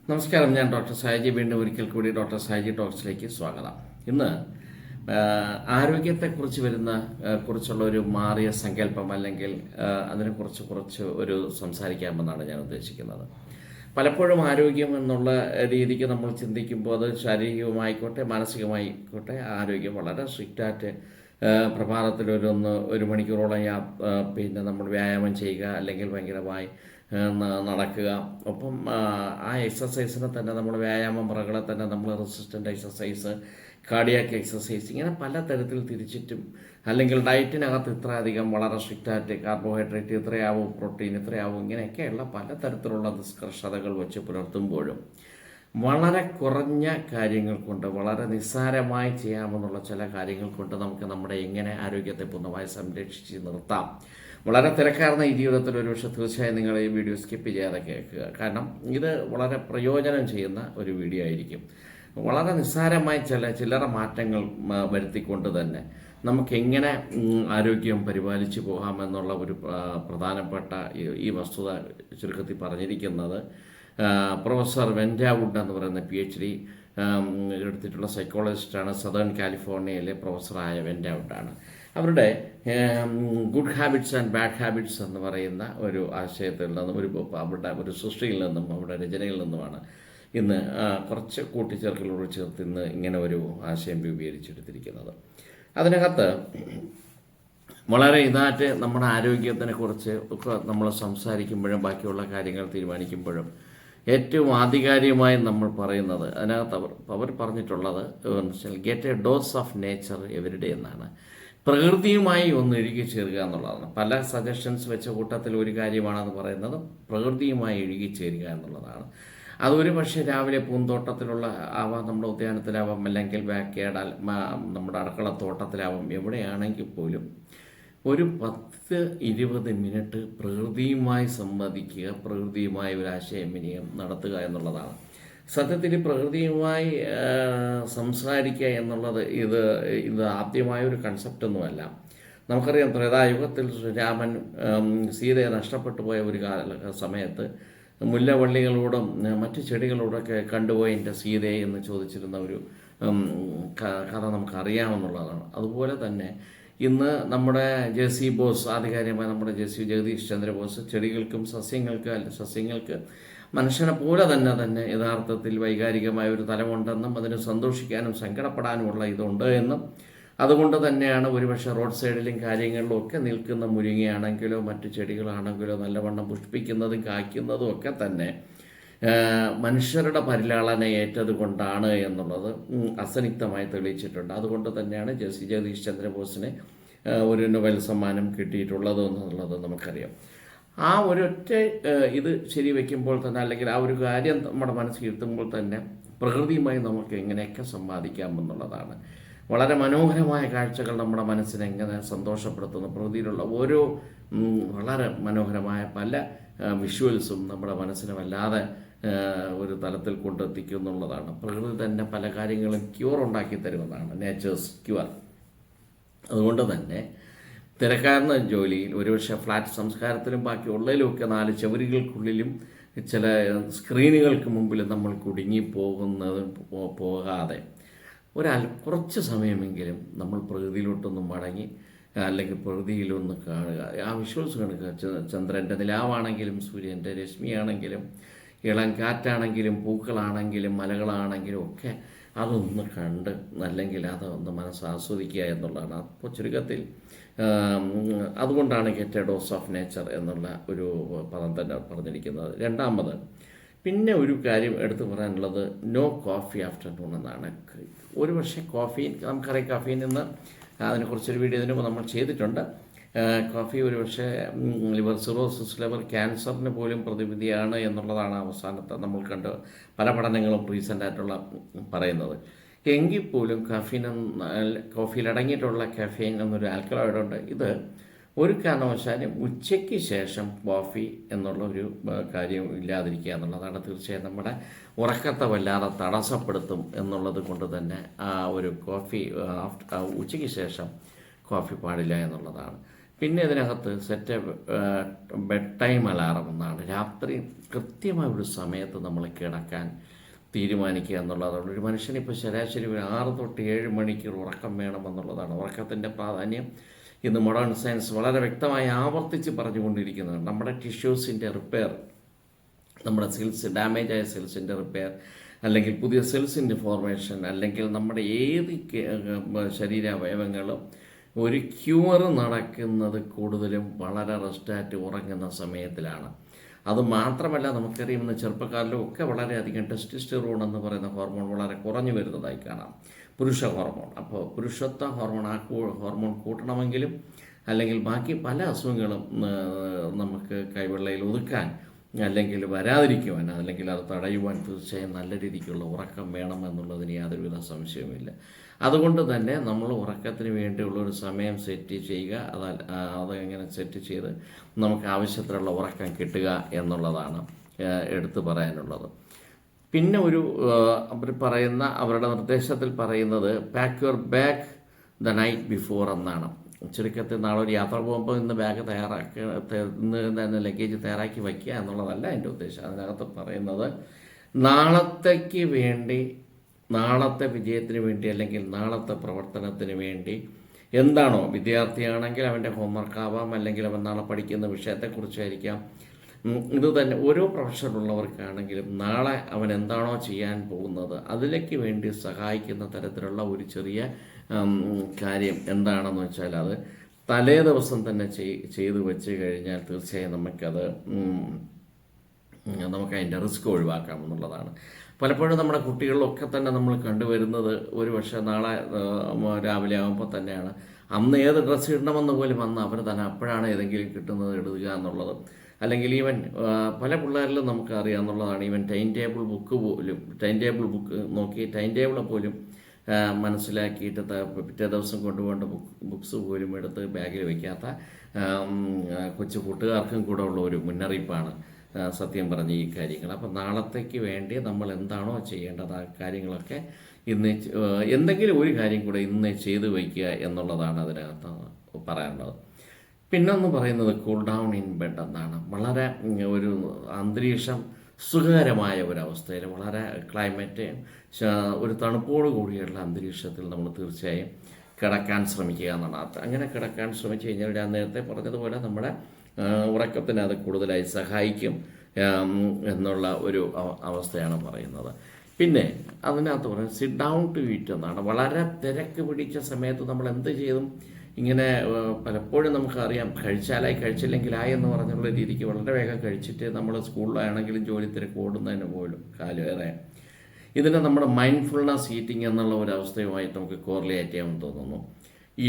നമസ്കാരം. ഞാൻ ഡോക്ടർ സായിജി. വീണ്ടും ഒരിക്കൽ കൂടി ഡോക്ടർ സായിജി ടോക്സിലേക്ക് സ്വാഗതം. ഇന്ന് ആരോഗ്യത്തെക്കുറിച്ച് കുറിച്ചുള്ള ഒരു മാറിയ സങ്കല്പം അല്ലെങ്കിൽ അതിനെക്കുറിച്ച് ഒരു സംസാരിക്കാമെന്നാണ് ഞാൻ ഉദ്ദേശിക്കുന്നത്. പലപ്പോഴും ആരോഗ്യം എന്നുള്ള രീതിക്ക് നമ്മൾ ചിന്തിക്കുമ്പോൾ അത് ശാരീരികമായിക്കോട്ടെ മാനസികമായിക്കോട്ടെ ആരോഗ്യം വളരെ സ്ട്രിക്റ്റായിട്ട് പ്രഭാതത്തിൽ ഒരു മണിക്കൂറോളം പിന്നെ നമ്മൾ വ്യായാമം ചെയ്യുക അല്ലെങ്കിൽ ഭയങ്കരമായി നടക്കുക. ഒപ്പം ആ എക്സസൈസിനെ തന്നെ നമ്മൾ വ്യായാമ മുറകളെ തന്നെ നമ്മൾ റെസിസ്റ്റൻ്റ് എക്സസൈസ്, കാർഡിയാക്ക് എക്സസൈസ്, ഇങ്ങനെ പല തരത്തിൽ തിരിച്ചിട്ടും അല്ലെങ്കിൽ ഡയറ്റിനകത്ത് ഇത്രയധികം വളരെ സ്ട്രിക്റ്റായിട്ട് കാർബോഹൈഡ്രേറ്റ് ഇത്രയാവും, പ്രോട്ടീൻ ഇത്രയാവും, ഇങ്ങനെയൊക്കെയുള്ള പല തരത്തിലുള്ള നിഷ്കർഷതകൾ വെച്ച് പുലർത്തുമ്പോഴും വളരെ കുറഞ്ഞ കാര്യങ്ങൾ കൊണ്ട് വളരെ നിസ്സാരമായി ചെയ്യാമെന്നുള്ള ചില കാര്യങ്ങൾ കൊണ്ട് നമുക്ക് നമ്മുടെ എങ്ങനെ ആരോഗ്യത്തെ പൂർണ്ണമായി സംരക്ഷിച്ച് നിർത്താം. വളരെ തിരക്കാർന്ന ഈ ജീവിതത്തിൽ ഒരുപക്ഷെ തീർച്ചയായും നിങ്ങൾ ഈ വീഡിയോ സ്കിപ്പ് ചെയ്യാതെ കേൾക്കുക. കാരണം ഇത് വളരെ പ്രയോജനം ചെയ്യുന്ന ഒരു വീഡിയോ ആയിരിക്കും. വളരെ നിസ്സാരമായി ചില്ലറ മാറ്റങ്ങൾ വരുത്തിക്കൊണ്ട് തന്നെ നമുക്കെങ്ങനെ ആരോഗ്യം പരിപാലിച്ചു പോകാമെന്നുള്ള ഒരു പ്രധാനപ്പെട്ട ഈ വസ്തുത ചുരുക്കത്തിൽ പറഞ്ഞിരിക്കുന്നത് പ്രൊഫസർ വെൻഡാവുഡ് എന്ന് പറയുന്ന PhD എടുത്തിട്ടുള്ള സൈക്കോളജിസ്റ്റാണ്. സദേൺ കാലിഫോർണിയയിലെ പ്രൊഫസറായ വെൻഡാവുഡാണ്. അവരുടെ good habits and bad habits എന്ന് പറയുന്ന ഒരു ആശയത്തിൽ നിന്നും അവരുടെ ഒരു സൃഷ്ടിയിൽ നിന്നും അവരുടെ രചനയിൽ നിന്നുമാണ് ഇന്ന് കുറച്ച് കൂട്ടിച്ചേർക്കലോട് ചേർത്ത് ഇന്ന് ഇങ്ങനെ ഒരു ആശയം രൂപീകരിച്ചെടുത്തിരിക്കുന്നത്. അതിനകത്ത് വളരെ ഇതായിട്ട് നമ്മുടെ ആരോഗ്യത്തിനെ കുറിച്ച് ഒക്കെ നമ്മൾ സംസാരിക്കുമ്പോഴും ബാക്കിയുള്ള കാര്യങ്ങൾ തീരുമാനിക്കുമ്പോഴും ഏറ്റവും ആധികാരികമായി നമ്മൾ പറയുന്നത് അതിനകത്ത് അവർ പറഞ്ഞിട്ടുള്ളത് get A dose of nature everyday എന്നാണ്. പ്രകൃതിയുമായി ഒന്ന് ഇഴുകി ചേരുക എന്നുള്ളതാണ്. പല സജഷൻസ് വെച്ച കൂട്ടത്തിൽ ഒരു കാര്യമാണെന്ന് പറയുന്നത് പ്രകൃതിയുമായി ഇഴുകി ചേരുക എന്നുള്ളതാണ്. അതൊരു പക്ഷേ രാവിലെ പൂന്തോട്ടത്തിലുള്ള ആവാം, നമ്മുടെ ഉദ്യാനത്തിലാവാം, അല്ലെങ്കിൽ ബാക്ക്യാർഡ് നമ്മുടെ അടുക്കളത്തോട്ടത്തിലാവാം, എവിടെയാണെങ്കിൽ പോലും ഒരു 10-20 മിനിറ്റ് പ്രകൃതിയുമായി സംവദിക്കുക, പ്രകൃതിയുമായി ഒരു ആശയവിനിമയം നടത്തുക എന്നുള്ളതാണ്. സത്യത്തിൽ പ്രകൃതിയുമായി സംസാരിക്കുക എന്നുള്ളത് ഇത് ആദ്യമായ ഒരു കൺസെപ്റ്റൊന്നുമല്ല. നമുക്കറിയാം, ത്രേതായുഗത്തിൽ രാമൻ സീതയെ നഷ്ടപ്പെട്ടു പോയ ഒരു സമയത്ത് മുല്ലവള്ളികളോടും മറ്റു ചെടികളോടൊക്കെ കണ്ടുപോയി എൻ്റെ സീതയെ എന്ന് ചോദിച്ചിരുന്ന ഒരു കഥ നമുക്കറിയാമെന്നുള്ളതാണ്. അതുപോലെ തന്നെ ഇന്ന് നമ്മുടെ JC ബോസ്, ആധികാരികമായി നമ്മുടെ ജഗദീഷ് ചന്ദ്ര ബോസ്, ചെടികൾക്കും സസ്യങ്ങൾക്ക് മനുഷ്യനെ പോലെ തന്നെ യഥാർത്ഥത്തിൽ വൈകാരികമായ ഒരു തലമുണ്ടെന്നും അതിന് സന്തോഷിക്കാനും സങ്കടപ്പെടാനുമുള്ള ഇതുണ്ട് എന്നും അതുകൊണ്ട് തന്നെയാണ് ഒരുപക്ഷെ റോഡ് സൈഡിലും കാര്യങ്ങളിലും ഒക്കെ നിൽക്കുന്ന മുരിങ്ങയാണെങ്കിലോ മറ്റു ചെടികളാണെങ്കിലോ നല്ലവണ്ണം പുഷ്പിക്കുന്നതും കായ്ക്കുന്നതും ഒക്കെ തന്നെ മനുഷ്യരുടെ പരിലാളന ഏറ്റത് കൊണ്ടാണ് എന്നുള്ളത് അസന്നിഗ്ധമായി തെളിയിച്ചിട്ടുണ്ട്. അതുകൊണ്ട് തന്നെയാണ് ജഗദീഷ് ചന്ദ്രബോസിന് ഒരു നൊബേൽ സമ്മാനം കിട്ടിയിട്ടുള്ളത് എന്നുള്ളത് നമുക്കറിയാം. ആ ഒരൊറ്റ ഇത് ശരിവെക്കുമ്പോൾ തന്നെ, അല്ലെങ്കിൽ ആ ഒരു കാര്യം നമ്മുടെ മനസ്സിലെത്തുമ്പോൾ തന്നെ പ്രകൃതിയുമായി നമുക്ക് എങ്ങനെയൊക്കെ സമ്പാദിക്കാമെന്നുള്ളതാണ്. വളരെ മനോഹരമായ കാഴ്ചകൾ നമ്മുടെ മനസ്സിനെ എങ്ങനെ സന്തോഷപ്പെടുത്തുന്നു. പ്രകൃതിയിലുള്ള ഓരോ വളരെ മനോഹരമായ പല വിഷ്വൽസും നമ്മുടെ മനസ്സിനെ വല്ലാതെ ഒരു തലത്തിൽ കൊണ്ടെത്തിക്കും എന്നുള്ളതാണ്. പ്രകൃതി തന്നെ പല കാര്യങ്ങളും ക്യൂർ ഉണ്ടാക്കി തരുമെന്നാണ്, നേച്ചേഴ്സ് ക്യൂർ. അതുകൊണ്ട് തന്നെ തിരക്കാർന്ന ജോലിയിൽ ഒരുപക്ഷെ ഫ്ലാറ്റ് സംസ്കാരത്തിലും ബാക്കിയുള്ളതിലുമൊക്കെ 4 ചുവരുകൾക്കുള്ളിലും ചില സ്ക്രീനുകൾക്ക് മുമ്പിൽ നമ്മൾ കുടുങ്ങി പോകാതെ കുറച്ച് സമയമെങ്കിലും നമ്മൾ പ്രകൃതിയിലോട്ടൊന്ന് മടങ്ങി അല്ലെങ്കിൽ പ്രകൃതിയിലൊന്ന് കാണുക, ആ വിഷ്വൽസ് കാണുക. ചന്ദ്രൻ്റെ നിലാവാണെങ്കിലും സൂര്യൻ്റെ രശ്മിയാണെങ്കിലും ഇളം കാറ്റാണെങ്കിലും പൂക്കളാണെങ്കിലും മലകളാണെങ്കിലും ഒക്കെ അതൊന്ന് കണ്ട് അല്ലെങ്കിൽ അതൊന്ന് മനസ്സാസ്വദിക്കുക എന്നുള്ളതാണ്. അപ്പോൾ ചുരുക്കത്തിൽ അതുകൊണ്ടാണ് get A dose of nature എന്നുള്ള ഒരു പദം തന്നെ പറഞ്ഞിരിക്കുന്നത്. രണ്ടാമത് പിന്നെ ഒരു കാര്യം എടുത്തു പറയാനുള്ളത് നോ കോഫി ആഫ്റ്റർനൂൺ എന്നാണ്. ഒരുപക്ഷെ കോഫീൻ, നമുക്കറിയാം കഫീൻ എന്ന് അതിനെക്കുറിച്ചൊരു വീഡിയോ ഇതിന് നമ്മൾ ചെയ്തിട്ടുണ്ട്. കോഫി ഒരുപക്ഷെ ലിവർ സിറോസിസ്, ലിവർ ക്യാൻസറിന് പോലും പ്രതിവിധിയാണ് എന്നുള്ളതാണ് അവസാനത്തെ നമ്മൾ കണ്ട് പല പഠനങ്ങളും റീസെൻ്റായിട്ടുള്ള പറയുന്നത്. എങ്കിൽ പോലും കോഫിയിൽ അടങ്ങിയിട്ടുള്ള കഫീൻ എന്നൊരു ആൽക്കലോയിഡ് ഉണ്ട്. ഇത് ഒരു കാരണവശാലും ഉച്ചയ്ക്ക് ശേഷം കോഫി എന്നുള്ള ഒരു കാര്യം ഇല്ലാതിരിക്കുക എന്നുള്ളതാണ്. തീർച്ചയായും നമ്മുടെ ഉറക്കത്തെ വല്ലാതെ തടസ്സപ്പെടുത്തും എന്നുള്ളത് കൊണ്ട് തന്നെ ആ ഒരു കോഫി ഉച്ചയ്ക്ക് ശേഷം കോഫി പാടില്ല എന്നുള്ളതാണ്. പിന്നെ ഇതിനകത്ത് ബെഡ് ടൈം അലാറം എന്നാണ്. രാത്രി കൃത്യമായ ഒരു സമയത്ത് നമ്മൾ കിടക്കാൻ തീരുമാനിക്കുക എന്നുള്ളതാണ്. ഒരു മനുഷ്യന് ഇപ്പോൾ ശരാശരി ഒരു 6 തൊട്ട് 7 മണിക്കൂർ ഉറക്കം വേണമെന്നുള്ളതാണ്. ഉറക്കത്തിൻ്റെ പ്രാധാന്യം ഇന്ന് മോഡേൺ സയൻസ് വളരെ വ്യക്തമായി ആവർത്തിച്ച് പറഞ്ഞുകൊണ്ടിരിക്കുന്നത്. നമ്മുടെ ടിഷ്യൂസിൻ്റെ റിപ്പയർ, നമ്മുടെ സെൽസ്, ഡാമേജ് ആയ സെൽസിൻ്റെ റിപ്പയർ, അല്ലെങ്കിൽ പുതിയ സെൽസിൻ്റെ ഫോർമേഷൻ, അല്ലെങ്കിൽ നമ്മുടെ ഏത് ശരീരാവയവങ്ങളും ഒരു ക്യൂർ നടക്കുന്നത് കൂടുതലും വളരെ റെസ്റ്റാറ്റ് ഉറങ്ങുന്ന സമയത്തിലാണ്. അത് മാത്രമല്ല, നമുക്കറിയാം ഇന്ന് ചെറുപ്പക്കാരിലും ഒക്കെ വളരെയധികം ടെസ്റ്റോസ്റ്റെറോൺ എന്ന് പറയുന്ന ഹോർമോൺ വളരെ കുറഞ്ഞു വരുന്നതായി കാണാം, പുരുഷ ഹോർമോൺ. അപ്പോൾ പുരുഷത്വ ഹോർമോൺ, ഹോർമോൺ കൂട്ടണമെങ്കിലും അല്ലെങ്കിൽ ബാക്കി പല അസുഖങ്ങളും നമുക്ക് കൈവെള്ളയിൽ ഒതുക്കാൻ അല്ലെങ്കിൽ വരാതിരിക്കുവാൻ അല്ലെങ്കിൽ അത് തടയുവാൻ തീർച്ചയായും നല്ല രീതിക്കുള്ള ഉറക്കം വേണമെന്നുള്ളതിന് യാതൊരുവിധ സംശയവുമില്ല. അതുകൊണ്ട് തന്നെ നമ്മൾ ഉറക്കത്തിന് വേണ്ടിയുള്ളൊരു സമയം സെറ്റ് ചെയ്യുക. അതെങ്ങനെ സെറ്റ് ചെയ്ത് നമുക്ക് ആവശ്യത്തിലുള്ള ഉറക്കം കിട്ടുക എന്നുള്ളതാണ് എടുത്തു പറയാനുള്ളത്. പിന്നെ അവർ പറയുന്ന, അവരുടെ നിർദ്ദേശത്തിൽ പറയുന്നത് pack your bag the night before എന്നാണ്. ചുരുക്കത്തിൽ നാളെ ഒരു യാത്ര പോകുമ്പോൾ ഇന്ന് ബാഗ് ഇന്ന് ലഗേജ് തയ്യാറാക്കി വയ്ക്കുക എന്നുള്ളതല്ല എൻ്റെ ഉദ്ദേശം. അതിനകത്ത് പറയുന്നത് നാളത്തേക്ക് വേണ്ടി, നാളത്തെ വിജയത്തിന് വേണ്ടി അല്ലെങ്കിൽ നാളത്തെ പ്രവർത്തനത്തിന് വേണ്ടി എന്താണോ, വിദ്യാർത്ഥിയാണെങ്കിൽ അവൻ്റെ ഹോംവർക്ക് ആവാം, അല്ലെങ്കിൽ അവൻ നാളെ പഠിക്കുന്ന വിഷയത്തെക്കുറിച്ചായിരിക്കാം. ഇത് തന്നെ ഓരോ പ്രൊഫഷനുള്ളവർക്കാണെങ്കിലും നാളെ അവൻ എന്താണോ ചെയ്യാൻ പോകുന്നത് അതിലേക്ക് വേണ്ടി സഹായിക്കുന്ന തരത്തിലുള്ള ഒരു ചെറിയ കാര്യം എന്താണെന്ന് വെച്ചാൽ അത് തലേ ദിവസം തന്നെ ചെയ്തു വെച്ച് കഴിഞ്ഞാൽ തീർച്ചയായും നമുക്കതിൻ്റെ റിസ്ക് ഒഴിവാക്കാമെന്നുള്ളതാണ്. പലപ്പോഴും നമ്മുടെ കുട്ടികളിലൊക്കെ തന്നെ നമ്മൾ കണ്ടുവരുന്നത്, ഒരു പക്ഷേ നാളെ രാവിലെ ആകുമ്പോൾ തന്നെയാണ് അന്ന് ഏത് ഡ്രസ്സ് ഇടണമെന്ന് പോലും അന്ന് അവർ തന്നെ അപ്പോഴാണ് ഏതെങ്കിലും കിട്ടുന്നത് ഇടുക എന്നുള്ളത്. അല്ലെങ്കിൽ ഈവൻ പല പിള്ളേരിലും നമുക്കറിയാമെന്നുള്ളതാണ്, ഈവൻ ടൈം ടേബിൾ ബുക്ക് നോക്കി ടൈം ടേബിളെ പോലും മനസ്സിലാക്കിയിട്ട് പിറ്റേ ദിവസം കൊണ്ടുപോകേണ്ട ബുക്സ് പോലും എടുത്ത് ബാഗിൽ വയ്ക്കാത്ത കൊച്ചു കൂട്ടുകാർക്കും കൂടെ ഉള്ള ഒരു മുന്നറിയിപ്പാണ് സത്യം പറഞ്ഞ ഈ കാര്യങ്ങൾ. അപ്പം നാളത്തേക്ക് വേണ്ടി നമ്മൾ എന്താണോ ചെയ്യേണ്ടത് ആ കാര്യങ്ങളൊക്കെ ഇന്ന് എന്തെങ്കിലും ഒരു കാര്യം കൂടെ ഇന്ന് ചെയ്തു വയ്ക്കുക എന്നുള്ളതാണ് അതിനകത്ത് പറയാനുള്ളത്. പിന്നൊന്ന് പറയുന്നത് കൂൾ ഡൗൺ ഇൻ ബെഡ് എന്നാണ്. വളരെ ഒരു അന്തരീക്ഷം സുഖകരമായ ഒരവസ്ഥയിൽ, വളരെ ക്ലൈമറ്റ് ഒരു തണുപ്പോട് കൂടിയുള്ള അന്തരീക്ഷത്തിൽ നമ്മൾ തീർച്ചയായും കിടക്കാൻ ശ്രമിക്കുക എന്നാണ്. അങ്ങനെ കിടക്കാൻ ശ്രമിച്ചു കഴിഞ്ഞാൽ ഞാൻ നേരത്തെ പറഞ്ഞതുപോലെ നമ്മുടെ ഉറക്കത്തിന് അത് കൂടുതലായി സഹായിക്കും എന്നുള്ള ഒരു അവസ്ഥയാണ് പറയുന്നത്. പിന്നെ അതിനകത്ത് പറയുന്നത് സിറ്റ് ഡൗൺ ടു ഈറ്റ് എന്നാണ്. വളരെ തിരക്ക് പിടിച്ച സമയത്ത് നമ്മൾ എന്ത് ചെയ്തും ഇങ്ങനെ പലപ്പോഴും നമുക്കറിയാം, കഴിച്ചില്ലെങ്കിലായി എന്ന് പറഞ്ഞുള്ള രീതിക്ക് വളരെ വേഗം കഴിച്ചിട്ട് നമ്മൾ സ്കൂളിലാണെങ്കിലും ജോലി തിരക്ക് ഓടുന്നതിന് പോലും കാലുവേറെ. ഇതിനെ നമ്മുടെ മൈൻഡ്ഫുൾനെസ് ഈറ്റിംഗ് എന്നുള്ള ഒരു അവസ്ഥയുമായിട്ട് നമുക്ക് കോറിലേറ്റ് ചെയ്യാമെന്ന് തോന്നുന്നു.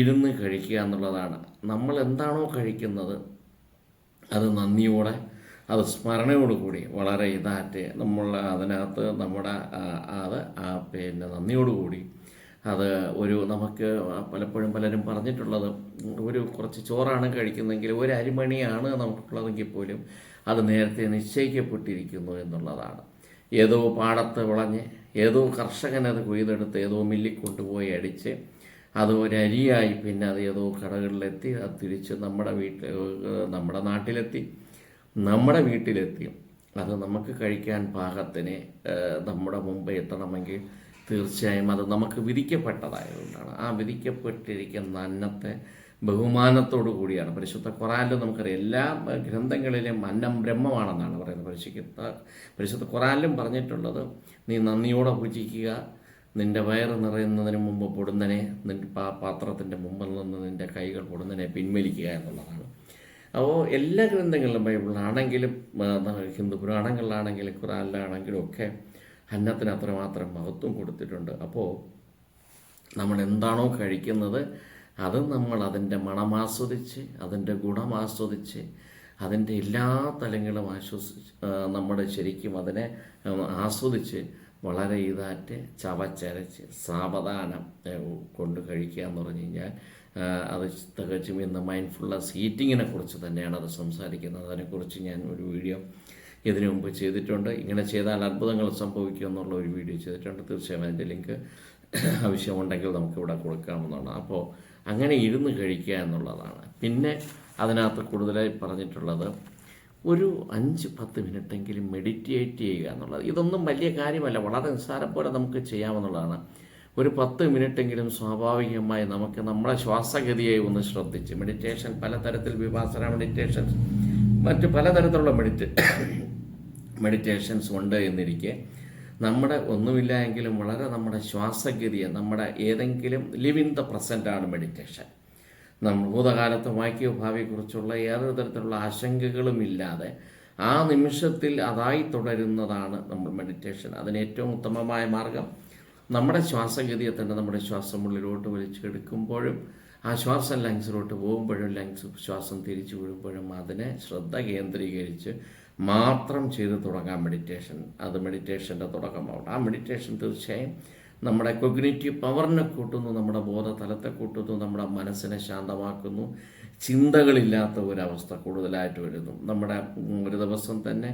ഇരുന്ന് കഴിക്കുക എന്നുള്ളതാണ്. നമ്മൾ എന്താണോ കഴിക്കുന്നത് അത് നന്ദിയോടെ, അത് സ്മരണയോടുകൂടി, വളരെ ഇതായിട്ട് നമ്മൾ അതിനകത്ത് നമ്മുടെ നന്ദിയോടുകൂടി അത് നമുക്ക് പലപ്പോഴും പലരും പറഞ്ഞിട്ടുള്ളത്, കുറച്ച് ചോറാണ് കഴിക്കുന്നതെങ്കിൽ ഒരു അരിമണിയാണ് നമുക്കുള്ളതെങ്കിൽ പോലും അത് നേരത്തെ നിശ്ചയിക്കപ്പെട്ടിരിക്കുന്നു എന്നുള്ളതാണ്. ഏതോ പാടത്ത് വിളഞ്ഞ് ഏതോ കർഷകനത് കൊയ്തെടുത്ത് ഏതോ മില്ലിൽ കൊണ്ടുപോയി അടിച്ച് അത് ഒരരിയായി പിന്നെ അത് ഏതോ കടകളിലെത്തി, അത് തിരിച്ച് നമ്മുടെ നാട്ടിലെത്തി, നമ്മുടെ വീട്ടിലെത്തി. അത് നമുക്ക് കഴിക്കാൻ പാകത്തിന് നമ്മുടെ മുമ്പ് എത്തണമെങ്കിൽ തീർച്ചയായും അത് നമുക്ക് വിധിക്കപ്പെട്ടതായതുകൊണ്ടാണ്. ആ വിധിക്കപ്പെട്ടിരിക്കുന്ന അന്നത്തെ ബഹുമാനത്തോടു കൂടിയാണ്. പരിശുദ്ധ ഖുർആനിൽ നമുക്കറിയാം, എല്ലാ ഗ്രന്ഥങ്ങളിലും അന്നം ബ്രഹ്മമാണെന്നാണ് പറയുന്നത്. പരിശുദ്ധ ഖുർആനിലും പറഞ്ഞിട്ടുള്ളത്, നീ നന്ദിയോടെ ഭുജിക്കുക, നിന്റെ വയറ് നിറയുന്നതിന് മുമ്പ് പൊടുന്നനെ നിന്റെ പാത്രത്തിൻ്റെ മുമ്പിൽ നിന്ന് നിന്റെ കൈകൾ പൊടുന്നനെ പിൻവലിക്കുക എന്നുള്ളതാണ്. അപ്പോൾ എല്ലാ ഗ്രന്ഥങ്ങളിലും, ബൈബിളിലാണെങ്കിലും ഹിന്ദു പുരാണങ്ങളിലാണെങ്കിലും ഖുർആനിലാണെങ്കിലും ഒക്കെ അന്നത്തിന് അത്രമാത്രം മഹത്വം കൊടുത്തിട്ടുണ്ട്. അപ്പോൾ നമ്മൾ എന്താണോ കഴിക്കുന്നത് അത് നമ്മൾ അതിൻ്റെ മണമാസ്വദിച്ച്, അതിൻ്റെ ഗുണമാസ്വദിച്ച്, അതിൻ്റെ എല്ലാ തലങ്ങളും നമ്മുടെ ശരിക്കും അതിനെ ആസ്വദിച്ച് വളരെ ഇതായിട്ട് ചവച്ചരച്ച് സാവധാനം കൊണ്ട് കഴിക്കുക എന്ന് പറഞ്ഞു കഴിഞ്ഞാൽ അത് തികച്ചും ഇന്ന് മൈൻഡ്ഫുൾനെസ് ഈറ്റിങ്ങിനെ കുറിച്ച് തന്നെയാണ് അത് സംസാരിക്കുന്നത്. അതിനെക്കുറിച്ച് ഞാൻ ഒരു വീഡിയോ ഇതിനു മുമ്പ് ചെയ്തിട്ടുണ്ട്. ഇങ്ങനെ ചെയ്താൽ അത്ഭുതങ്ങൾ സംഭവിക്കും എന്നുള്ള ഒരു വീഡിയോ ചെയ്തിട്ടുണ്ട്. തീർച്ചയായും അതിൻ്റെ ലിങ്ക് ആവശ്യമുണ്ടെങ്കിൽ നമുക്കിവിടെ കൊടുക്കാവുന്നതാണ്. അപ്പോൾ അങ്ങനെ ഇരുന്ന് കഴിക്കുക എന്നുള്ളതാണ്. പിന്നെ അതിനകത്ത് കൂടുതലായി പറഞ്ഞിട്ടുള്ളത് ഒരു 5-10 മിനിറ്റെങ്കിലും മെഡിറ്റേറ്റ് ചെയ്യുക എന്നുള്ളത്. ഇതൊന്നും വലിയ കാര്യമല്ല, വളരെ നിസ്സാരം പോലെ നമുക്ക് ചെയ്യാവുന്നതാണ്. ഒരു 10 മിനിറ്റെങ്കിലും സ്വാഭാവികമായി നമുക്ക് നമ്മുടെ ശ്വാസഗതിയെ ഒന്ന് ശ്രദ്ധിച്ച് മെഡിറ്റേഷൻ, പലതരത്തിൽ വിപാസന മെഡിറ്റേഷൻ, മറ്റ് പലതരത്തിലുള്ള മെഡിറ്റേഷൻസ് ഉണ്ട് എന്നിരിക്കെ നമ്മുടെ ഒന്നുമില്ല എങ്കിലും വളരെ നമ്മുടെ ശ്വാസഗതിയെ, നമ്മുടെ ഏതെങ്കിലും ലിവ് ഇൻ ദ പ്രസൻ്റ് ആണ് മെഡിറ്റേഷൻ. നമ്മൾ ഭൂതകാലത്ത് വായിക്കോ ഭാവിയെക്കുറിച്ചുള്ള യാതൊരു തരത്തിലുള്ള ആശങ്കകളും ഇല്ലാതെ ആ നിമിഷത്തിൽ അതായി തുടരുന്നതാണ് നമ്മൾ മെഡിറ്റേഷൻ. അതിന് ഏറ്റവും ഉത്തമമായ മാർഗം നമ്മുടെ ശ്വാസഗതിയെ തന്നെ, നമ്മുടെ ശ്വാസം ഉള്ളിലോട്ട് വലിച്ചെടുക്കുമ്പോഴും ആ ശ്വാസം ലങ്സിലോട്ട് പോകുമ്പോഴും ശ്വാസം തിരിച്ചു വിടുമ്പോഴും അതിനെ ശ്രദ്ധ കേന്ദ്രീകരിച്ച് മാത്രം ചെയ്ത് തുടങ്ങാം മെഡിറ്റേഷൻ. അത് മെഡിറ്റേഷൻ്റെ തുടക്കമാവട്ടെ. ആ മെഡിറ്റേഷൻ തീർച്ചയായും നമ്മുടെ കൊഗ്നിറ്റീവ് പവറിനെ കൂട്ടുന്നു, നമ്മുടെ ബോധതലത്തെ കൂട്ടുന്നു, നമ്മുടെ മനസ്സിനെ ശാന്തമാക്കുന്നു, ചിന്തകളില്ലാത്ത ഒരവസ്ഥ കൂടുതലായിട്ട് വരുന്നു. നമ്മുടെ ഒരു ദിവസം തന്നെ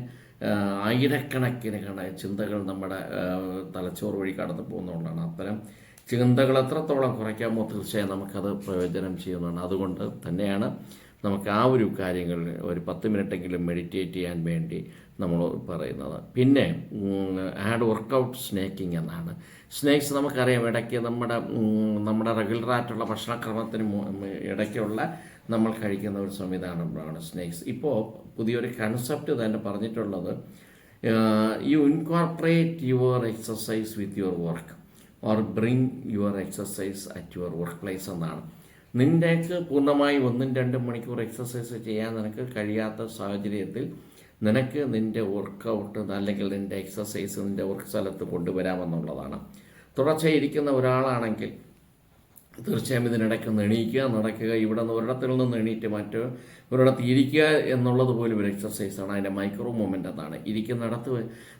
ആയിരക്കണക്കിന് ചിന്തകൾ നമ്മുടെ തലച്ചോറ് വഴി കടന്നു പോകുന്നതുകൊണ്ടാണ്. അത്തരം ചിന്തകൾ എത്രത്തോളം കുറയ്ക്കാമോ തീർച്ചയായും നമുക്കത് പ്രയോജനം ചെയ്യുന്നതാണ്. അതുകൊണ്ട് തന്നെയാണ് നമുക്ക് ആ ഒരു കാര്യങ്ങൾ ഒരു 10 മിനിറ്റെങ്കിലും മെഡിറ്റേറ്റ് ചെയ്യാൻ വേണ്ടി നമ്മൾ പറയുന്നത്. പിന്നെ ആഡ് വർക്കൗട്ട് സ്നേക്കിംഗ് എന്നാണ്. സ്നേക്സ് നമുക്കറിയാം, ഇടയ്ക്ക് നമ്മുടെ റെഗുലറായിട്ടുള്ള ഭക്ഷണക്രമത്തിന് ഇടയ്ക്കുള്ള നമ്മൾ കഴിക്കുന്ന ഒരു സംവിധാനമാണ് സ്നേക്സ്. ഇപ്പോൾ പുതിയൊരു കൺസെപ്റ്റ് തന്നെ പറഞ്ഞിട്ടുള്ളത്, you incorporate your exercise with your work or bring your exercise at your work place എന്നാണ്. നിൻ്റെക്ക് പൂർണ്ണമായി 1-2 മണിക്കൂർ എക്സസൈസ് ചെയ്യാൻ നിനക്ക് കഴിയാത്ത സാഹചര്യത്തിൽ നിനക്ക് നിൻ്റെ വർക്കൗട്ട് അല്ലെങ്കിൽ നിൻ്റെ എക്സസൈസ് നിൻ്റെ വർക്ക് സ്ഥലത്ത് കൊണ്ടുവരാമെന്നുള്ളതാണ്. തുടർച്ചയായി ഇരിക്കുന്ന ഒരാളാണെങ്കിൽ തീർച്ചയായും ഇതിനിടയ്ക്ക് ഒന്ന് എണീക്കുക, നടക്കുക, ഇവിടെ നിന്ന് ഒരിടത്തിൽ നിന്ന് എണീറ്റ് ഒരിടത്ത് ഇരിക്കുക എന്നുള്ളത് പോലും ഒരു എക്സസൈസാണ്. അതിൻ്റെ മൈക്രോ മൂവ്മെൻ്റ് എന്നാണ്. ഇരിക്കുന്നിടത്ത്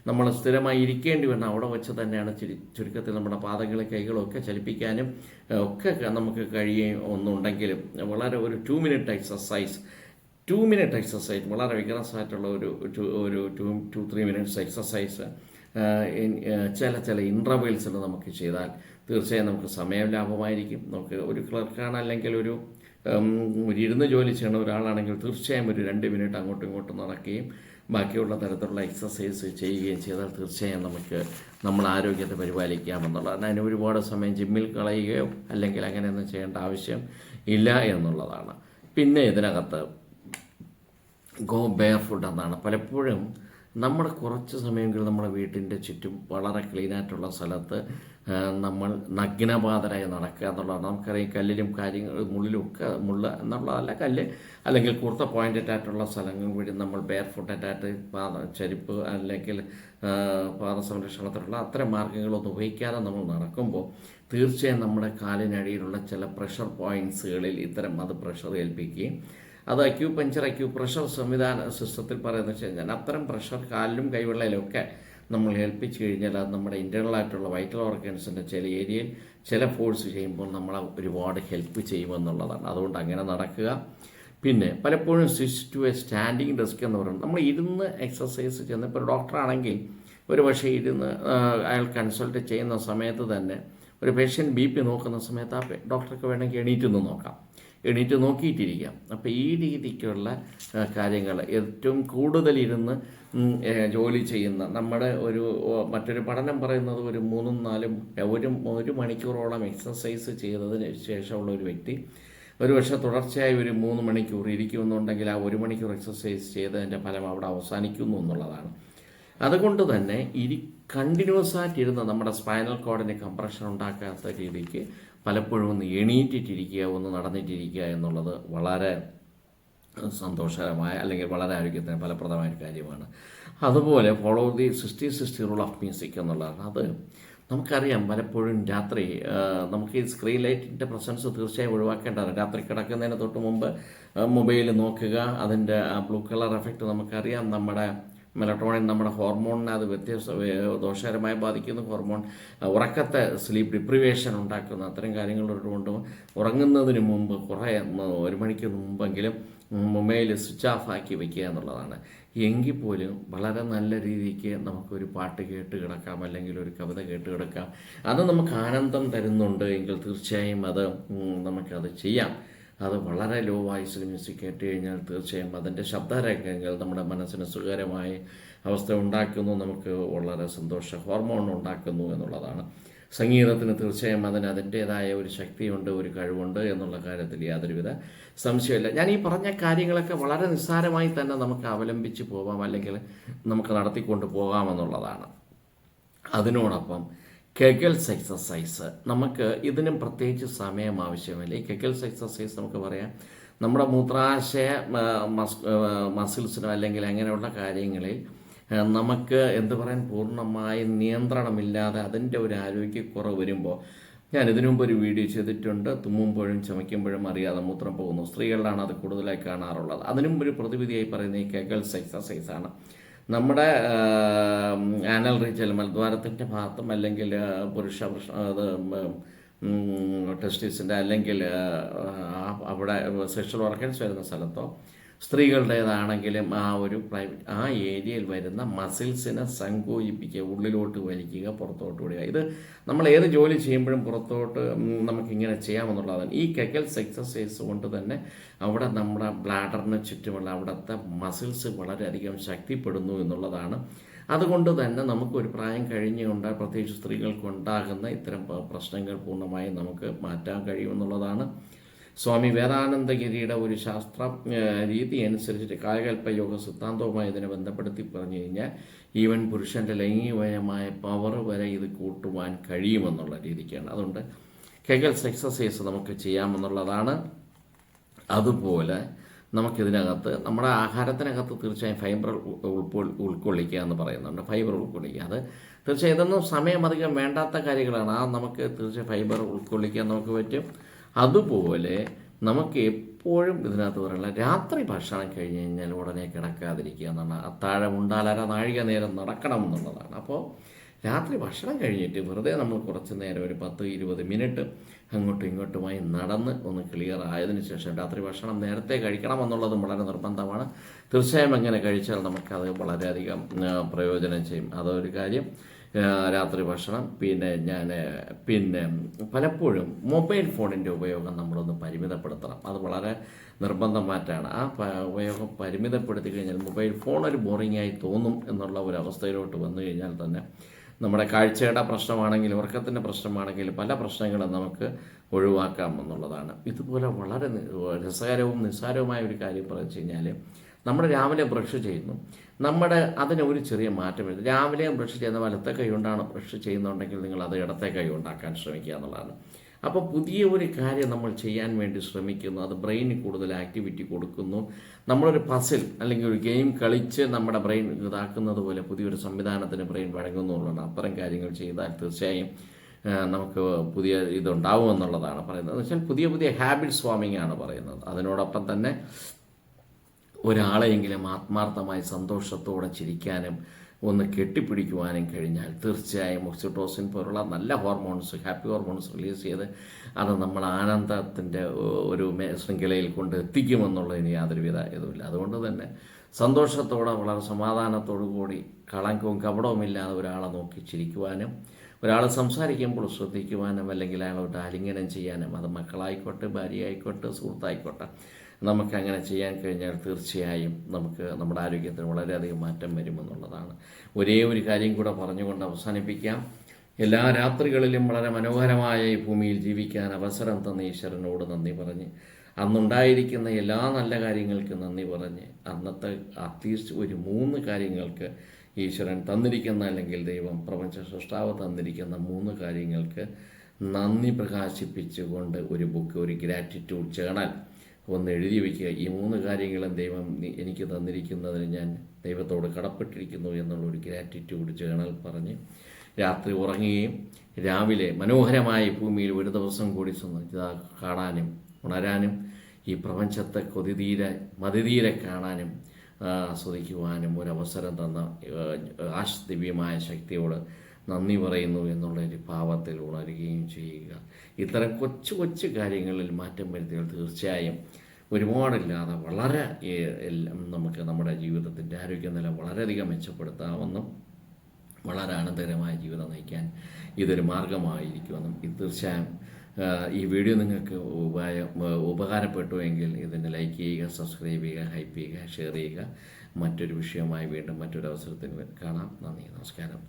നമ്മൾ സ്ഥിരമായി ഇരിക്കേണ്ടി വരണം. അവിടെ വെച്ച് തന്നെയാണ് ചുരുക്കത്തിൽ നമ്മുടെ പാദങ്ങളും കൈകളും ഒക്കെ ചലിപ്പിക്കാനും ഒക്കെ നമുക്ക് ഒന്നുണ്ടെങ്കിലും വളരെ ഒരു 2 മിനിറ്റ് എക്സസൈസ് വളരെ വികരസമായിട്ടുള്ള ഒരു 2-3 മിനിറ്റ്സ് എക്സസൈസ് ചില ഇൻ്റർവെൽസിൽ നമുക്ക് ചെയ്താൽ തീർച്ചയായും നമുക്ക് സമയം ലാഭമായിരിക്കും. നമുക്ക് ഒരു ക്ലർക്കാണ് അല്ലെങ്കിൽ ഒരു ഇരുന്ന് ജോലി ചെയ്യുന്ന ഒരാളാണെങ്കിൽ തീർച്ചയായും ഒരു 2 മിനിറ്റ് അങ്ങോട്ടും ഇങ്ങോട്ടും നടക്കുകയും ബാക്കിയുള്ള തരത്തിലുള്ള എക്സസൈസ് ചെയ്യുകയും ചെയ്താൽ തീർച്ചയായും നമുക്ക് നമ്മുടെ ആരോഗ്യത്തെ പരിപാലിക്കാമെന്നുള്ളതാണ്. അതിന് ഒരുപാട് സമയം ജിമ്മിൽ കളയുകയോ അല്ലെങ്കിൽ അങ്ങനെയൊന്നും ചെയ്യേണ്ട ആവശ്യം ഇല്ല എന്നുള്ളതാണ്. പിന്നെ ഇതിനകത്ത് ഗോ ബെയർ ഫുഡ് എന്നാണ്. പലപ്പോഴും നമ്മുടെ കുറച്ച് സമയങ്ങളിൽ നമ്മുടെ വീട്ടിൻ്റെ ചുറ്റും വളരെ ക്ലീനായിട്ടുള്ള സ്ഥലത്ത് നമ്മൾ നഗ്നപാതരായി നടക്കുക എന്നുള്ളതാണ്. നമുക്കറിയാം, കല്ലിലും മുള്ളിലും ഒക്കെ എന്നുള്ളതല്ല, കല്ല് അല്ലെങ്കിൽ കൂർത്ത പോയിൻ്റഡ് ആയിട്ടുള്ള സ്ഥലങ്ങൾ വഴി നമ്മൾ ബെയർ ഫുട്ടഡായിട്ട് ചെരുപ്പ് അല്ലെങ്കിൽ പാദ സംരക്ഷണത്തിലുള്ള അത്തരം മാർഗ്ഗങ്ങളൊന്നും ഉപയോഗിക്കാതെ നമ്മൾ നടക്കുമ്പോൾ തീർച്ചയായും നമ്മുടെ കാലിനടിയിലുള്ള ചില പ്രഷർ പോയിൻറ്റ്സുകളിൽ അത് പ്രഷർ ഏൽപ്പിക്കുകയും അത് അക്യൂപ്രഷർ സിസ്റ്റത്തിൽ പറയുന്നത് വെച്ച് കഴിഞ്ഞാൽ അത്തരം പ്രഷർ കാലിലും കൈവെള്ളയിലും ഒക്കെ നമ്മൾ ഏൽപ്പിച്ചു കഴിഞ്ഞാൽ അത് നമ്മുടെ ഇൻറ്റേർണലായിട്ടുള്ള വൈറ്റൽ ഓർഗൻസിൻ്റെ ചില ഏരിയയിൽ ചില ഫോഴ്സ് ചെയ്യുമ്പോൾ നമ്മളെ ഒരുപാട് ഹെൽപ്പ് ചെയ്യുമെന്നുള്ളതാണ്. അതുകൊണ്ട് അങ്ങനെ നടക്കുക. പിന്നെ പലപ്പോഴും switch to a standing desk എന്ന് പറയുന്നത്, നമ്മൾ ഇരുന്ന് എക്സസൈസ് ചെയ്യുന്ന, ഇപ്പോൾ ഒരു ഡോക്ടറാണെങ്കിൽ ഒരു പക്ഷേ ഇരുന്ന് അയാൾ കൺസൾട്ട് ചെയ്യുന്ന സമയത്ത് തന്നെ ഒരു പേഷ്യൻ്റ് BP നോക്കുന്ന സമയത്ത് ആ ഡോക്ടർക്ക് വേണമെങ്കിൽ എണീറ്റ് നോക്കിയിട്ടിരിക്കാം. അപ്പോൾ ഈ രീതിക്കുള്ള കാര്യങ്ങൾ ഏറ്റവും കൂടുതൽ ഇരുന്ന് ജോലി ചെയ്യുന്ന നമ്മുടെ മറ്റൊരു പഠനം പറയുന്നത് ഒരു 3-4 ഒരു മണിക്കൂറോളം എക്സസൈസ് ചെയ്തതിന് ശേഷമുള്ള ഒരു വ്യക്തി ഒരുപക്ഷെ തുടർച്ചയായി ഒരു 3 മണിക്കൂർ ഇരിക്കുമെന്നുണ്ടെങ്കിൽ ആ 1 മണിക്കൂർ എക്സസൈസ് ചെയ്തതിൻ്റെ ഫലം അവിടെ അവസാനിക്കുന്നു എന്നുള്ളതാണ്. അതുകൊണ്ട് തന്നെ കണ്ടിന്യൂസ് ആയിട്ടിരുന്ന് നമ്മുടെ സ്പൈനൽ കോഡിന് കംപ്രഷൻ ഉണ്ടാക്കാത്ത രീതിക്ക് പലപ്പോഴും ഒന്ന് എണീറ്റിട്ടിരിക്കുക, ഒന്ന് നടന്നിട്ടിരിക്കുക എന്നുള്ളത് വളരെ സന്തോഷകരമായ അല്ലെങ്കിൽ വളരെ ആരോഗ്യത്തിന് ഫലപ്രദമായ ഒരു കാര്യമാണ്. അതുപോലെ follow the 60-60 rule of music എന്നുള്ളതാണ്. അത് നമുക്കറിയാം, പലപ്പോഴും രാത്രി നമുക്ക് ഈ സ്ക്രീൻ ലൈറ്റിൻ്റെ പ്രസൻസ് തീർച്ചയായും ഒഴിവാക്കേണ്ടതാണ്. രാത്രി കിടക്കുന്നതിന് തൊട്ട് മുമ്പ് മൊബൈൽ നോക്കുക. അതിൻ്റെ ബ്ലൂ കളർ എഫക്റ്റ് നമുക്കറിയാം. നമ്മുടെ മെലട്ടോണിൻ, നമ്മുടെ ഹോർമോണിനെ അത് ദോഷകരമായി ബാധിക്കുന്നു. ഹോർമോൺ ഉറക്കത്തെ സ്ലീപ്പ് ഡിപ്രിവേഷൻ ഉണ്ടാക്കുന്ന അത്തരം കാര്യങ്ങളുകൊണ്ട് ഉറങ്ങുന്നതിന് മുമ്പ് 1 മണിക്കൂർ മുമ്പെങ്കിലും മൊബൈൽ സ്വിച്ച് ഓഫ് ആക്കി വയ്ക്കുക എന്നുള്ളതാണ്. എങ്കിൽ പോലും വളരെ നല്ല രീതിക്ക് നമുക്കൊരു പാട്ട് കേട്ട് കിടക്കാം, അല്ലെങ്കിൽ ഒരു കവിത കേട്ട് കിടക്കാം. അത് നമുക്ക് ആനന്ദം തരുന്നുണ്ട് എങ്കിൽ തീർച്ചയായും അത് നമുക്കത് ചെയ്യാം. അത് വളരെ ലോ വോയിസിൽ മ്യൂസിക് കേട്ട് കഴിഞ്ഞാൽ തീർച്ചയായും അതിൻ്റെ ശബ്ദരംഗങ്ങൾ നമ്മുടെ മനസ്സിന് സുഖകരമായ അവസ്ഥ ഉണ്ടാക്കുന്നു, നമുക്ക് വളരെ സന്തോഷ ഹോർമോൺ ഉണ്ടാക്കുന്നു എന്നുള്ളതാണ്. സംഗീതത്തിന് തീർച്ചയായും അതിൻ്റേതായ ഒരു ശക്തിയുണ്ട്, ഒരു കഴിവുണ്ട് എന്നുള്ള കാര്യത്തിൽ യാതൊരുവിധ സംശയമില്ല. ഞാൻ ഈ പറഞ്ഞ കാര്യങ്ങളൊക്കെ വളരെ നിസ്സാരമായി തന്നെ നമുക്ക് അവലംബിച്ച് പോകാം, അല്ലെങ്കിൽ നമുക്ക് നടത്തിക്കൊണ്ട് പോകാമെന്നുള്ളതാണ്. അതിനോടൊപ്പം കെഗൽസ് എക്സസൈസ്, നമുക്ക് ഇതിനും പ്രത്യേകിച്ച് സമയം ആവശ്യമില്ല. ഈ കെഗൽസ് എക്സസൈസ് നമുക്ക് പറയാം നമ്മുടെ മൂത്രാശയ മസിൽസിനോ അല്ലെങ്കിൽ അങ്ങനെയുള്ള കാര്യങ്ങളിൽ നമുക്ക് പൂർണ്ണമായ നിയന്ത്രണമില്ലാതെ അതിൻ്റെ ഒരു ആരോഗ്യക്കുറവ് വരുമ്പോൾ, ഞാൻ ഇതിനു മുമ്പ് ഒരു വീഡിയോ ചെയ്തിട്ടുണ്ട്, തുമ്മുമ്പോഴും ചുമയ്ക്കുമ്പോഴും അറിയാതെ മൂത്രം പോകുന്നു. സ്ത്രീകളിലാണ് അത് കൂടുതലായി കാണാറുള്ളത്. അതിനും ഒരു പ്രതിവിധിയായി പറയുന്ന ഈ കെഗൽസ് എക്സസൈസാണ്. നമ്മുടെ ആനൽ റീജിയൽ മലദ്വാരത്തിൻ്റെ ഭാഗത്തും അല്ലെങ്കിൽ പുരുഷ ടെസ്റ്റിസിൻ്റെ അല്ലെങ്കിൽ അവിടെ സെക്ഷൽ ഓർഗൻസ് വരുന്ന സ്ഥലത്തോ സ്ത്രീകളുടേതാണെങ്കിലും ആ ഏരിയയിൽ വരുന്ന മസിൽസിനെ സങ്കോചിപ്പിക്കുക, ഉള്ളിലോട്ട് വലിക്കുക, പുറത്തോട്ട് വിടുക. ഇത് നമ്മൾ ഏത് ജോലി ചെയ്യുമ്പോഴും പുറത്തോട്ട് നമുക്കിങ്ങനെ ചെയ്യാമെന്നുള്ളതാണ്. ഈ കെഗൽസ് എക്സസൈസ് കൊണ്ട് തന്നെ അവിടെ നമ്മുടെ ബ്ലാഡറിന് ചുറ്റുമുള്ള അവിടുത്തെ മസിൽസ് വളരെയധികം ശക്തിപ്പെടുന്നു എന്നുള്ളതാണ്. അതുകൊണ്ട് തന്നെ നമുക്കൊരു പ്രായം കഴിഞ്ഞുകൊണ്ട് പ്രത്യേകിച്ച് സ്ത്രീകൾക്കുണ്ടാകുന്ന ഇത്തരം പ്രശ്നങ്ങൾ പൂർണ്ണമായും നമുക്ക് മാറ്റാൻ കഴിയുമെന്നുള്ളതാണ്. സ്വാമി വേദാനന്ദഗിരിയുടെ ഒരു ശാസ്ത്ര രീതി അനുസരിച്ചിട്ട് കായകൽപ്പ യോഗ സിദ്ധാന്തവുമായി ഇതിനെ ബന്ധപ്പെടുത്തി പറഞ്ഞു കഴിഞ്ഞാൽ ഈവൻ പുരുഷൻ്റെ ലൈംഗികമായ പവർ വരെ ഇത് കൂട്ടുവാൻ കഴിയുമെന്നുള്ള രീതിക്കാണ്. അതുകൊണ്ട് കെഗൽസ് എക്സസൈസ് നമുക്ക് ചെയ്യാമെന്നുള്ളതാണ്. അതുപോലെ നമുക്കിതിനകത്ത് നമ്മുടെ ആഹാരത്തിനകത്ത് തീർച്ചയായും ഫൈബർ ഉൾക്കൊള്ളിക്കുക എന്ന് പറയുന്നുണ്ട്. ഫൈബർ ഉൾക്കൊള്ളിക്കുക, അത് തീർച്ചയായും ഇതൊന്നും സമയം അധികം വേണ്ടാത്ത കാര്യങ്ങളാണ്. നമുക്ക് തീർച്ചയായും ഫൈബർ ഉൾക്കൊള്ളിക്കാൻ നമുക്ക് പറ്റും. അതുപോലെ നമുക്ക് എപ്പോഴും ഇതിനകത്ത് പറയുന്നത് രാത്രി ഭക്ഷണം കഴിഞ്ഞ് കഴിഞ്ഞാൽ ഉടനെ കിടക്കാതിരിക്കുക എന്നാണ്. അത്താഴം ഉണ്ടാലര നാഴിക നേരം നടക്കണം എന്നുള്ളതാണ്. അപ്പോൾ രാത്രി ഭക്ഷണം കഴിഞ്ഞിട്ട് വെറുതെ നമ്മൾ കുറച്ച് നേരം ഒരു 10-20 മിനിറ്റ് അങ്ങോട്ടും ഇങ്ങോട്ടുമായി നടന്ന് ഒന്ന് ക്ലിയർ ആയതിനു ശേഷം രാത്രി ഭക്ഷണം നേരത്തെ കഴിക്കണം എന്നുള്ളതും വളരെ നിർബന്ധമാണ്. തീർച്ചയായും അങ്ങനെ കഴിച്ചാൽ നമുക്കത് വളരെയധികം പ്രയോജനം ചെയ്യും. അതൊരു കാര്യം. രാത്രി ഭക്ഷണം. പിന്നെ പലപ്പോഴും മൊബൈൽ ഫോണിൻ്റെ ഉപയോഗം നമ്മളൊന്ന് പരിമിതപ്പെടുത്തണം. അത് വളരെ നിർബന്ധമായിട്ടാണ്. ആ ഉപയോഗം പരിമിതപ്പെടുത്തി കഴിഞ്ഞാൽ മൊബൈൽ ഫോൺ ഒരു ബോറിംഗായി തോന്നും എന്നുള്ള ഒരു അവസ്ഥയിലോട്ട് വന്നു കഴിഞ്ഞാൽ തന്നെ നമ്മുടെ കാഴ്ചയുടെ പ്രശ്നമാണെങ്കിൽ ഉറക്കത്തിൻ്റെ പ്രശ്നമാണെങ്കിൽ പല പ്രശ്നങ്ങളും നമുക്ക് ഒഴിവാക്കാം എന്നുള്ളതാണ്. ഇതുപോലെ വളരെ രസകരവും നിസ്സാരവുമായ ഒരു കാര്യം പറഞ്ഞു കഴിഞ്ഞാൽ നമ്മൾ രാവിലെ ബ്രഷ് ചെയ്യുന്നു. അതിന് ഒരു ചെറിയ മാറ്റം വരുന്നത്, രാവിലെ ബ്രഷ് ചെയ്യുന്ന വലത്തെ കൈ കൊണ്ടാണ് ബ്രഷ് ചെയ്യുന്നുണ്ടെങ്കിൽ നിങ്ങൾ അത് ഇടത്തെ കൈ കൊണ്ടാക്കാൻ ശ്രമിക്കുക എന്നുള്ളതാണ്. അപ്പോൾ പുതിയ ഒരു കാര്യം നമ്മൾ ചെയ്യാൻ വേണ്ടി ശ്രമിക്കുന്നു, അത് ബ്രെയിനിന് കൂടുതൽ ആക്ടിവിറ്റി കൊടുക്കുന്നു. നമ്മളൊരു പസിൽ അല്ലെങ്കിൽ ഒരു ഗെയിം കളിച്ച് നമ്മുടെ ബ്രെയിൻ ഇതാക്കുന്നത് പോലെ പുതിയൊരു സംവിധാനത്തിന് ബ്രെയിൻ വഴങ്ങുന്നുള്ളതാണ്. അത്തരം കാര്യങ്ങൾ ചെയ്താൽ തീർച്ചയായും നമുക്ക് പുതിയ ഇതുണ്ടാവും എന്നുള്ളതാണ് പറയുന്നത്. എന്ന് വെച്ചാൽ പുതിയ പുതിയ ഹാബിറ്റ്സ് ഫോമിംഗ് ആണ് പറയുന്നത്. അതിനോടൊപ്പം തന്നെ ഒരാളെയെങ്കിലും ആത്മാർത്ഥമായി സന്തോഷത്തോടെ ചിരിക്കാനും ഒന്ന് കെട്ടിപ്പിടിക്കുവാനും കഴിഞ്ഞാൽ തീർച്ചയായും ഓക്സിറ്റോസിൻ പോലുള്ള നല്ല ഹോർമോൺസ്, ഹാപ്പി ഹോർമോൺസ് റിലീസ് ചെയ്ത് അത് നമ്മൾ ആനന്ദത്തിൻ്റെ ഒരു ശൃംഖലയിൽ കൊണ്ട് എത്തിക്കുമെന്നുള്ളതിന് യാതൊരുവിധ ഇതുമില്ല. അതുകൊണ്ട് തന്നെ സന്തോഷത്തോടെ വളരെ സമാധാനത്തോടു കൂടി കളങ്കവും കപടവുമില്ലാതെ ഒരാളെ നോക്കി ചിരിക്കുവാനും ഒരാൾ സംസാരിക്കുമ്പോൾ ശ്രദ്ധിക്കുവാനും അല്ലെങ്കിൽ അയാളോട്ട് ആലിംഗനം ചെയ്യാനും, അത് മക്കളായിക്കോട്ടെ, ഭാര്യയായിക്കോട്ടെ, സുഹൃത്തായിക്കോട്ടെ, നമുക്കങ്ങനെ ചെയ്യാൻ കഴിഞ്ഞാൽ തീർച്ചയായും നമുക്ക് നമ്മുടെ ആരോഗ്യത്തിന് വളരെയധികം മാറ്റം വരുമെന്നുള്ളതാണ്. ഒരേ ഒരു കാര്യം കൂടെ പറഞ്ഞുകൊണ്ട് അവസാനിപ്പിക്കാം. എല്ലാ രാത്രികളിലും വളരെ മനോഹരമായ ഈ ഭൂമിയിൽ ജീവിക്കാൻ അവസരം തന്ന ഈശ്വരനോട് നന്ദി പറഞ്ഞ്, അന്നുണ്ടായിരിക്കുന്ന എല്ലാ നല്ല കാര്യങ്ങൾക്കും നന്ദി പറഞ്ഞ്, അന്നത്തെ അറ്റ്ലീസ്റ്റ് ഒരു 3 കാര്യങ്ങൾക്ക് ഈശ്വരൻ തന്നിരിക്കുന്ന അല്ലെങ്കിൽ ദൈവം പ്രപഞ്ച സൃഷ്ടാവ് തന്നിരിക്കുന്ന 3 കാര്യങ്ങൾക്ക് നന്ദി പ്രകാശിപ്പിച്ചുകൊണ്ട് ഒരു ബുക്ക്, ഒരു ഗ്രാറ്റിറ്റ്യൂഡ് ജേണൽ ഒന്ന് എഴുതി വയ്ക്കുക. ഈ 3 കാര്യങ്ങളും ദൈവം എനിക്ക് തന്നിരിക്കുന്നതിന് ഞാൻ ദൈവത്തോട് കടപ്പെട്ടിരിക്കുന്നു എന്നുള്ളൊരു ഗ്രാറ്റിറ്റ്യൂഡ് ജേണൽ പറഞ്ഞ് രാത്രി ഉറങ്ങുകയും രാവിലെ മനോഹരമായ ഭൂമിയിൽ ഒരു ദിവസം കൂടി കാണാനും ഉണരാനും ഈ പ്രപഞ്ചത്തെ മതിതീരെ കാണാനും ആസ്വദിക്കുവാനും ഒരവസരം തന്ന ദിവ്യമായ ശക്തിയോട് നന്ദി പറയുന്നു എന്നുള്ളൊരു ഭാവത്തിൽ ഉണരുകയും ചെയ്യുക. ഇത്തരം കൊച്ചു കൊച്ചു കാര്യങ്ങളിൽ മാറ്റം വരുത്തിയാൽ തീർച്ചയായും ഒരുപാടില്ലാതെ വളരെ നമുക്ക് നമ്മുടെ ജീവിതത്തിൻ്റെ ആരോഗ്യനില വളരെയധികം മെച്ചപ്പെടുത്താമെന്നും വളരെ ആനന്ദകരമായ ജീവിതം നയിക്കാൻ ഇതൊരു മാർഗമായിരിക്കുമെന്നും ഇത് തീർച്ചയായും ഈ വീഡിയോ നിങ്ങൾക്ക് ഉപകാരപ്പെട്ടുവെങ്കിൽ ഇതിനെ ലൈക്ക് ചെയ്യുക, സബ്സ്ക്രൈബ് ചെയ്യുക, ഹൈപ്പ് ചെയ്യുക, ഷെയർ ചെയ്യുക. മറ്റൊരു വിഷയമായി വീണ്ടും മറ്റൊരു അവസരത്തിൽ കാണാം. നന്ദി, നമസ്കാരം.